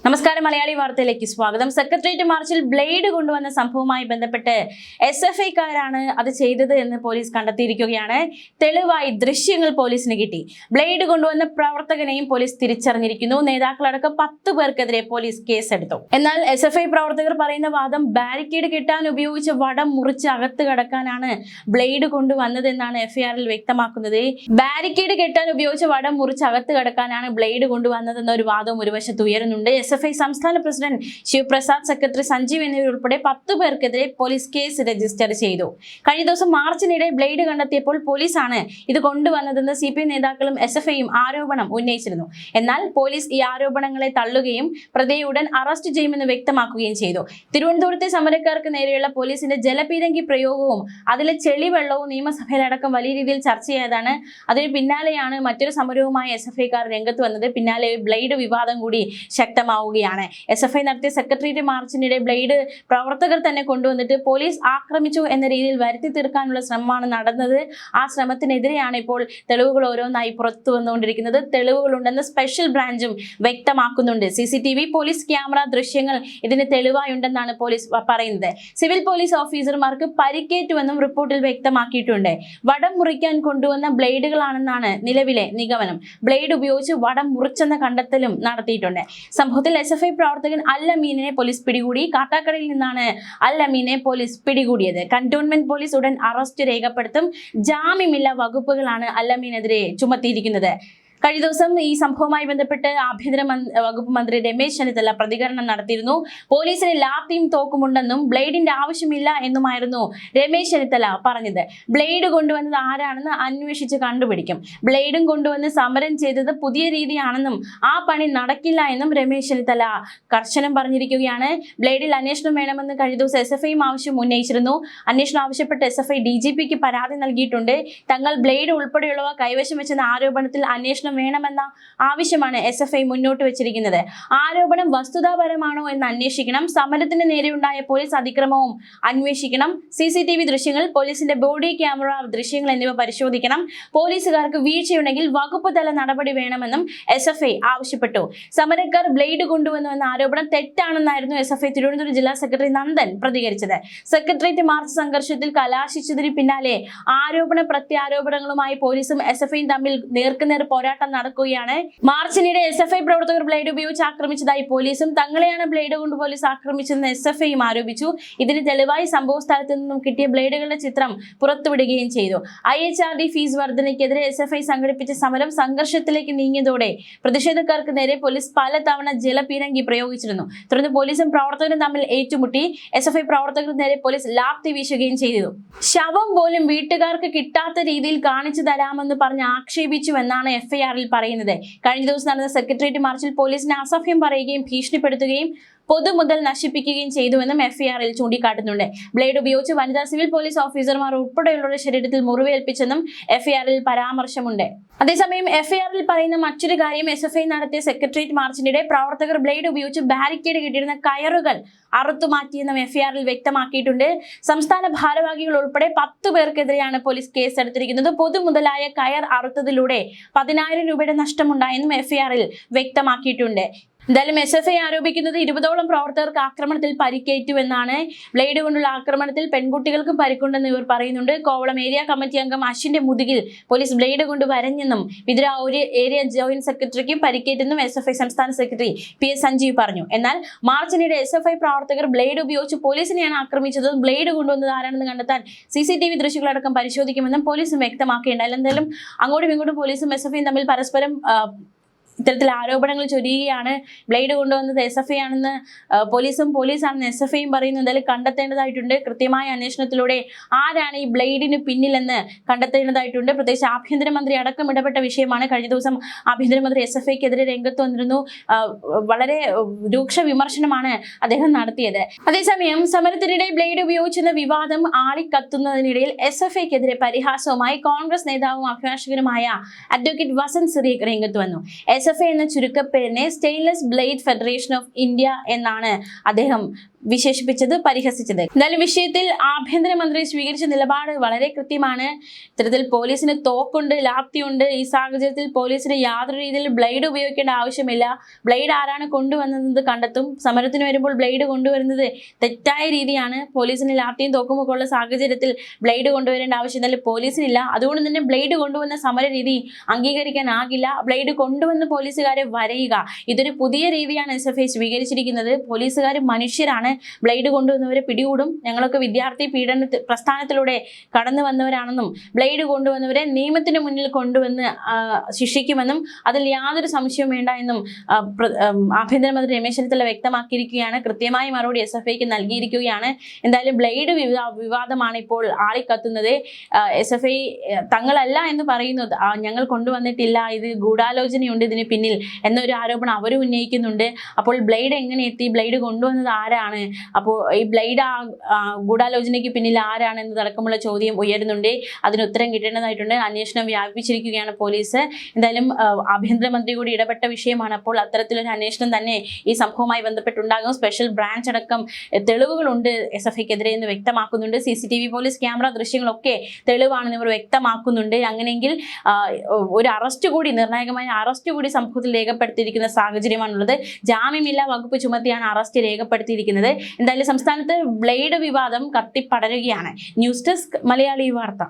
നമസ്കാരം, മലയാളി വാർത്തയിലേക്ക് സ്വാഗതം. സെക്രട്ടേറിയറ്റ് മാർച്ചിൽ ബ്ലേഡ് കൊണ്ടുവന്ന സംഭവവുമായി ബന്ധപ്പെട്ട് SFIക്കാരാണ് അത് ചെയ്തത് എന്ന് പോലീസ് കണ്ടെത്തിയിരിക്കുകയാണ്. തെളിവായി ദൃശ്യങ്ങൾ പോലീസിന് കിട്ടി. ബ്ലേഡ് കൊണ്ടുവന്ന പ്രവർത്തകനെയും പോലീസ് തിരിച്ചറിഞ്ഞിരിക്കുന്നു. നേതാക്കളടക്കം 10 പേർക്കെതിരെ പോലീസ് കേസെടുത്തു. എന്നാൽ SFI പ്രവർത്തകർ പറയുന്ന വാദം ബാരിക്കേഡ് കെട്ടാൻ ഉപയോഗിച്ച വടം മുറിച്ച് അകത്ത് കടക്കാനാണ് ബ്ലേഡ് കൊണ്ടുവന്നതെന്നാണ് FIRൽ വ്യക്തമാക്കുന്നത്. ബാരിക്കേഡ് കെട്ടാൻ ഉപയോഗിച്ച വടം മുറിച്ച് അകത്ത് കടക്കാനാണ് ബ്ലേഡ് കൊണ്ടുവന്നതെന്ന ഒരു വാദവും ഒരു വശത്ത് ഉയരുന്നുണ്ട്. SFI സംസ്ഥാന പ്രസിഡന്റ് ശിവപ്രസാദ്, സെക്രട്ടറി സഞ്ജീവ് എന്നിവരുൾപ്പെടെ 10 പേർക്കെതിരെ പോലീസ് കേസ് രജിസ്റ്റർ ചെയ്തു. കഴിഞ്ഞ ദിവസം മാർച്ചിനിടെ ബ്ലേഡ് കണ്ടെത്തിയപ്പോൾ പോലീസാണ് ഇത് കൊണ്ടുവന്നതെന്ന് CPI നേതാക്കളും SFIയും ആരോപണം ഉന്നയിച്ചിരുന്നു. എന്നാൽ പോലീസ് ഈ ആരോപണങ്ങളെ തള്ളുകയും പ്രതിയെ ഉടൻ അറസ്റ്റ് ചെയ്യുമെന്ന് വ്യക്തമാക്കുകയും ചെയ്തു. തിരുവനന്തപുരത്തെ സമരക്കാർക്ക് നേരെയുള്ള പോലീസിന്റെ ജലപീരങ്കി പ്രയോഗവും അതിലെ ചെളിവെള്ളവും നിയമസഭയിലടക്കം വലിയ രീതിയിൽ ചർച്ചയായതാണ്. അതിന് പിന്നാലെയാണ് മറ്റൊരു സമരവുമായി SFIക്കാർ രംഗത്ത് വന്നത്. പിന്നാലെ ബ്ലേഡ് വിവാദം കൂടി ശക്തമാവുകയാണ്. SFI നടത്തിയ സെക്രട്ടേറിയറ്റ് മാർച്ചിനിടെ ബ്ലേഡ് പ്രവർത്തകർ തന്നെ കൊണ്ടുവന്നിട്ട് പോലീസ് ആക്രമിച്ചു എന്ന രീതിയിൽ വരുത്തി തീർക്കാനുള്ള ശ്രമമാണ് നടന്നത്. ആ ശ്രമത്തിനെതിരെയാണ് ഇപ്പോൾ തെളിവുകൾ ഓരോന്നായി പുറത്തു വന്നുകൊണ്ടിരിക്കുന്നത്. തെളിവുകളുണ്ടെന്ന് സ്പെഷ്യൽ ബ്രാഞ്ചും വ്യക്തമാക്കുന്നുണ്ട്. CCTV, പോലീസ് ക്യാമറ ദൃശ്യങ്ങൾ ഇതിന് തെളിവായുണ്ടെന്നാണ് പോലീസ് പറയുന്നത്. സിവിൽ പോലീസ് ഓഫീസർമാർക്ക് പരിക്കേറ്റുവെന്നും റിപ്പോർട്ടിൽ വ്യക്തമാക്കിയിട്ടുണ്ട്. വടം മുറിക്കാൻ കൊണ്ടുവന്ന ബ്ലേഡുകളാണെന്നാണ് നിലവിലെ നിഗമനം. ബ്ലേഡ് ഉപയോഗിച്ച് വടം മുറിച്ചെന്ന കണ്ടെത്തലും നടത്തിയിട്ടുണ്ട്. സംഭവത്തിൽ SFI പ്രവർത്തകൻ അൽ അമീനെ പോലീസ് പിടികൂടി. കാട്ടാക്കടയിൽ നിന്നാണ് അൽ അമീനെ പോലീസ് പിടികൂടിയത്. കന്റോൺമെന്റ് പോലീസ് ഉടൻ അറസ്റ്റ് രേഖപ്പെടുത്തും. ജാമ്യമില്ലാ വകുപ്പുകളാണ് അൽ അമീനെതിരെ ചുമത്തിയിരിക്കുന്നത്. കഴിഞ്ഞ ദിവസം ഈ സംഭവവുമായി ബന്ധപ്പെട്ട് ആഭ്യന്തര വകുപ്പ് മന്ത്രി രമേശ് ചെന്നിത്തല പ്രതികരണം നടത്തിയിരുന്നു. പോലീസിന് ലാത്തിയും തോക്കുമുണ്ടെന്നും ബ്ലേഡിന്റെ ആവശ്യമില്ല എന്നുമായിരുന്നു രമേശ് ചെന്നിത്തല പറഞ്ഞത്. ബ്ലേഡ് കൊണ്ടുവന്നത് ആരാണെന്ന് അന്വേഷിച്ച് കണ്ടുപിടിക്കും. ബ്ലേഡും കൊണ്ടുവന്ന് സമരം ചെയ്തത് പുതിയ രീതിയാണെന്നും ആ പണി നടക്കില്ല എന്നും രമേശ് ചെന്നിത്തല കർശനം പറഞ്ഞിരിക്കുകയാണ്. ബ്ലേഡിൽ അന്വേഷണം വേണമെന്ന് കഴിഞ്ഞ ദിവസം SFIയും ആവശ്യം ഉന്നയിച്ചിരുന്നു. അന്വേഷണം ആവശ്യപ്പെട്ട് SFI DGPക്ക് പരാതി നൽകിയിട്ടുണ്ട്. തങ്ങൾ ബ്ലേഡ് ഉൾപ്പെടെയുള്ളവ കൈവശം വെച്ചെന്ന ആരോപണത്തിൽ അന്വേഷണം വേണമെന്ന ആവശ്യമാണ് SFI മുന്നോട്ട് വെച്ചിരിക്കുന്നത്. ആരോപണം വസ്തുതാപരമാണോ എന്ന് അന്വേഷിക്കണം. സമരത്തിന് നേരെയുണ്ടായ പോലീസ് അതിക്രമവും അന്വേഷിക്കണം. CCTV ദൃശ്യങ്ങൾ, പോലീസിന്റെ ബോഡി ക്യാമറ ദൃശ്യങ്ങൾ എന്നിവ പരിശോധിക്കണം. പോലീസുകാർക്ക് വീഴ്ചയുണ്ടെങ്കിൽ വകുപ്പ് തല നടപടി വേണമെന്നും SFI ആവശ്യപ്പെട്ടു. സമരക്കാർ ബ്ലേഡ് കൊണ്ടുവന്നു എന്ന ആരോപണം തെറ്റാണെന്നായിരുന്നു SFI തിരുവനന്തപുരം ജില്ലാ സെക്രട്ടറി നന്ദൻ പ്രതികരിച്ചത്. സെക്രട്ടേറിയറ്റ് മാർച്ച് സംഘർഷത്തിൽ കലാശിച്ചതിന് പിന്നാലെ ആരോപണ പ്രത്യാരോപണങ്ങളുമായി പോലീസും SFIയും തമ്മിൽ നേർക്കുനേർ പോരാട്ടം നടക്കുകയാണ്. മാർച്ചിനിടെ SFI പ്രവർത്തകർ ബ്ലേഡ് ഉപയോഗിച്ച് ആക്രമിച്ചതായി പോലീസും തങ്ങളെയാണ് ബ്ലേഡ് കൊണ്ട് പോലീസ് ആക്രമിച്ചതെന്ന് SFIയും ആരോപിച്ചു. ഇതിന് തെളിവായി സംഭവ സ്ഥലത്ത് നിന്നും കിട്ടിയ ബ്ലേഡുകളുടെ ചിത്രം പുറത്തുവിടുകയും ചെയ്തു. IHRD ഫീസ് വർധനയ്ക്കെതിരെ SFI സംഘടിപ്പിച്ച സമരം സംഘർഷത്തിലേക്ക് നീങ്ങിയതോടെ പ്രതിഷേധക്കാർക്ക് നേരെ പോലീസ് പലതവണ ജലപീരങ്കി പ്രയോഗിച്ചിരുന്നു. തുടർന്ന് പോലീസും പ്രവർത്തകരും തമ്മിൽ ഏറ്റുമുട്ടി. SFI പ്രവർത്തകർക്ക് നേരെ പോലീസ് ലാത്തി വീശുകയും ചെയ്തു. ശവം പോലും വീട്ടുകാർക്ക് കിട്ടാത്ത രീതിയിൽ കാണിച്ചു തരാമെന്ന് പറഞ്ഞ് ആക്ഷേപിച്ചുവെന്നാണ് FIRൽ പറയുന്നത്. കഴിഞ്ഞ ദിവസം നടന്ന സെക്രട്ടേറിയറ്റ് മാർച്ചിൽ പോലീസിനെ അസഭ്യം പറയുകയും ഭീഷണിപ്പെടുത്തുകയും പൊതുമുതൽ നശിപ്പിക്കുകയും ചെയ്തുവെന്നും FIRൽ ചൂണ്ടിക്കാട്ടുന്നുണ്ട്. ബ്ലേഡ് ഉപയോഗിച്ച് വനിതാ സിവിൽ പോലീസ് ഓഫീസർമാർ ഉൾപ്പെടെയുള്ളവരുടെ ശരീരത്തിൽ മുറിവേൽപ്പിച്ചെന്നും FIRൽ പരാമർശമുണ്ട്. അതേസമയം FIRൽ പറയുന്ന മറ്റൊരു കാര്യം, SFI നടത്തിയ സെക്രട്ടേറിയറ്റ് മാർച്ചിനിടെ പ്രവർത്തകർ ബ്ലേഡ് ഉപയോഗിച്ച് ബാരിക്കേഡ് കെട്ടിയിരുന്ന കയറുകൾ അറുത്തുമാറ്റിയെന്നും FIRൽ വ്യക്തമാക്കിയിട്ടുണ്ട്. സംസ്ഥാന ഭാരവാഹികൾ ഉൾപ്പെടെ 10 പേർക്കെതിരെയാണ് പോലീസ് കേസെടുത്തിരിക്കുന്നത്. പൊതുമുതലായ കയർ അറുത്തതിലൂടെ 10,000 രൂപയുടെ നഷ്ടമുണ്ടായെന്നും FIRൽ വ്യക്തമാക്കിയിട്ടുണ്ട്. എന്തായാലും SFI ആരോപിക്കുന്നത് 20ഓളം പ്രവർത്തകർക്ക് ആക്രമണത്തിൽ പരിക്കേറ്റുവെന്നാണ്. ബ്ലേഡ് കൊണ്ടുള്ള ആക്രമണത്തിൽ പെൺകുട്ടികൾക്കും പരിക്കുണ്ടെന്ന് ഇവർ പറയുന്നുണ്ട്. കോവളം ഏരിയ കമ്മിറ്റി അംഗം അശ്വിന്റെ മുതുകിൽ പോലീസ് ബ്ലേഡ് കൊണ്ട് വരഞ്ഞെന്നും വിതുര ഏരിയ ജോയിന്റ് സെക്രട്ടറിക്കും പരിക്കേറ്റെന്നും SFI സംസ്ഥാന സെക്രട്ടറി PS സഞ്ജീവ് പറഞ്ഞു. എന്നാൽ മാർച്ചിനിടെ SFI പ്രവർത്തകർ ബ്ലേഡ് ഉപയോഗിച്ച് പോലീസിനെയാണ് ആക്രമിച്ചതും ബ്ലേഡ് കൊണ്ടുവന്നത് ആരാണെന്ന് കണ്ടെത്താൻ CCTV ദൃശ്യങ്ങളടക്കം പരിശോധിക്കുമെന്നും പോലീസും വ്യക്തമാക്കേണ്ടത്. എന്തായാലും അങ്ങോട്ടും ഇങ്ങോട്ടും പോലീസും SFIയും തമ്മിൽ പരസ്പരം ഇത്തരത്തിൽ ആരോപണങ്ങൾ ചൊരിയുകയാണ്. ബ്ലേഡ് കൊണ്ടുവന്നത് SFI ആണെന്ന് പോലീസാണെന്ന് SFIയും പറയുന്നു. എന്തായാലും കണ്ടെത്തേണ്ടതായിട്ടുണ്ട്. കൃത്യമായ അന്വേഷണത്തിലൂടെ ആരാണ് ഈ ബ്ലേഡിന് പിന്നിലെന്ന് കണ്ടെത്തേണ്ടതായിട്ടുണ്ട്. പ്രത്യേകിച്ച് ആഭ്യന്തരമന്ത്രി അടക്കം ഇടപെട്ട വിഷയമാണ്. കഴിഞ്ഞ ദിവസം ആഭ്യന്തരമന്ത്രി SFIക്കെതിരെ രംഗത്ത് വന്നിരുന്നു. വളരെ രൂക്ഷ വിമർശനമാണ് അദ്ദേഹം നടത്തിയത്. അതേസമയം സമരത്തിനിടെ ബ്ലേഡ് ഉപയോഗിച്ചെന്ന വിവാദം ആളിക്കത്തുന്നതിനിടയിൽ SFIക്കെതിരെ പരിഹാസവുമായി കോൺഗ്രസ് നേതാവും അഭിഭാഷകനുമായ അഡ്വക്കേറ്റ് വസന്ത് സിറിയക് രംഗത്ത് വന്നു. SFI എന്ന ചുരുക്കപ്പേരിനെ stainless blade federation of India എന്നാണ് അദ്ദേഹം വിശേഷിപ്പിച്ചത്, പരിഹസിച്ചത്. എന്തായാലും വിഷയത്തിൽ ആഭ്യന്തരമന്ത്രി സ്വീകരിച്ച നിലപാട് വളരെ കൃത്യമാണ്. ഇത്തരത്തിൽ പോലീസിന് തോക്കുണ്ട്, ലാത്തിയുണ്ട്. ഈ സാഹചര്യത്തിൽ പോലീസിന് യാതൊരു രീതിയിൽ ബ്ലേഡ് ഉപയോഗിക്കേണ്ട ആവശ്യമില്ല. ബ്ലേഡ് ആരാണ് കൊണ്ടുവന്നത് കണ്ടെത്തും. സമരത്തിന് വരുമ്പോൾ ബ്ലേഡ് കൊണ്ടുവരുന്നത് തെറ്റായ രീതിയാണ്. പോലീസിന് ലാത്തിയും തോക്കും ഒക്കെ ഉള്ള സാഹചര്യത്തിൽ ബ്ലേഡ് കൊണ്ടുവരേണ്ട ആവശ്യം എന്തായാലും പോലീസിനില്ല. അതുകൊണ്ട് തന്നെ ബ്ലേഡ് കൊണ്ടുവന്ന സമര രീതി അംഗീകരിക്കാനാകില്ല. ബ്ലേഡ് കൊണ്ടുവന്ന് പോലീസുകാരെ വരയുക, ഇതൊരു പുതിയ രീതിയാണ് SFI സ്വീകരിച്ചിരിക്കുന്നത്. പോലീസുകാർ മനുഷ്യരാണ്. ബ്ലേഡ് കൊണ്ടുവന്നവരെ പിടികൂടും. ഞങ്ങളൊക്കെ വിദ്യാർത്ഥി പീഡന പ്രസ്ഥാനത്തിലൂടെ കടന്നു വന്നവരാണെന്നും ബ്ലേഡ് കൊണ്ടുവന്നവരെ നിയമത്തിന് മുന്നിൽ കൊണ്ടുവന്ന് ശിക്ഷിക്കുമെന്നും അതിൽ യാതൊരു സംശയവും വേണ്ട എന്നും ആഭ്യന്തരമന്ത്രി രമേശ് ചെന്നിത്തല വ്യക്തമാക്കിയിരിക്കുകയാണ്. കൃത്യമായ മറുപടി SFIക്ക് നൽകിയിരിക്കുകയാണ്. എന്തായാലും ബ്ലേഡ് വിവാദമാണ് ഇപ്പോൾ ആളിക്കത്തുന്നത്. SFI തങ്ങളല്ല എന്ന് പറയുന്നത്, ഞങ്ങൾ കൊണ്ടുവന്നിട്ടില്ല, ഇത് ഗൂഢാലോചനയുണ്ട് ഇതിന് പിന്നിൽ എന്നൊരു ആരോപണം അവരും ഉന്നയിക്കുന്നുണ്ട്. അപ്പോൾ ബ്ലേഡ് എങ്ങനെ എത്തി, ബ്ലേഡ് കൊണ്ടുവന്നത് ആരാണ്, അപ്പോൾ ഈ ബ്ലേഡ് ഗൂഢാലോചനയ്ക്ക് പിന്നിൽ ആരാണ് എന്നതടക്കമുള്ള ചോദ്യം ഉയരുന്നുണ്ട്. അതിന് ഉത്തരം കിട്ടേണ്ടതായിട്ടുണ്ട്. അന്വേഷണം വ്യാപിപ്പിച്ചിരിക്കുകയാണ് പോലീസ്. എന്തായാലും ആഭ്യന്തരമന്ത്രി കൂടി ഇടപെട്ട വിഷയമാണ്. അപ്പോൾ അത്തരത്തിലൊരു അന്വേഷണം തന്നെ ഈ സംഭവവുമായി ബന്ധപ്പെട്ടുണ്ടാകും. സ്പെഷ്യൽ ബ്രാഞ്ച് അടക്കം തെളിവുകളുണ്ട് SFIക്കെതിരെ എന്ന് വ്യക്തമാക്കുന്നുണ്ട്. CCTV പോലീസ് ക്യാമറ ദൃശ്യങ്ങളൊക്കെ തെളിവാണെന്ന് ഇവർ വ്യക്തമാക്കുന്നുണ്ട്. അങ്ങനെയെങ്കിൽ ഒരു അറസ്റ്റ് കൂടി, നിർണായകമായ അറസ്റ്റ് കൂടി സംഭവത്തിൽ രേഖപ്പെടുത്തിയിരിക്കുന്ന സാഹചര്യമാണുള്ളത്. ജാമ്യമില്ലാ വകുപ്പ് ചുമത്തിയാണ് അറസ്റ്റ് രേഖപ്പെടുത്തിയിരിക്കുന്നത്. എന്തായാലും സംസ്ഥാനത്ത് ബ്ലേഡ് വിവാദം കത്തിപ്പടരുകയാണ്. ന്യൂസ് ഡെസ്ക് മലയാളി വാർത്ത.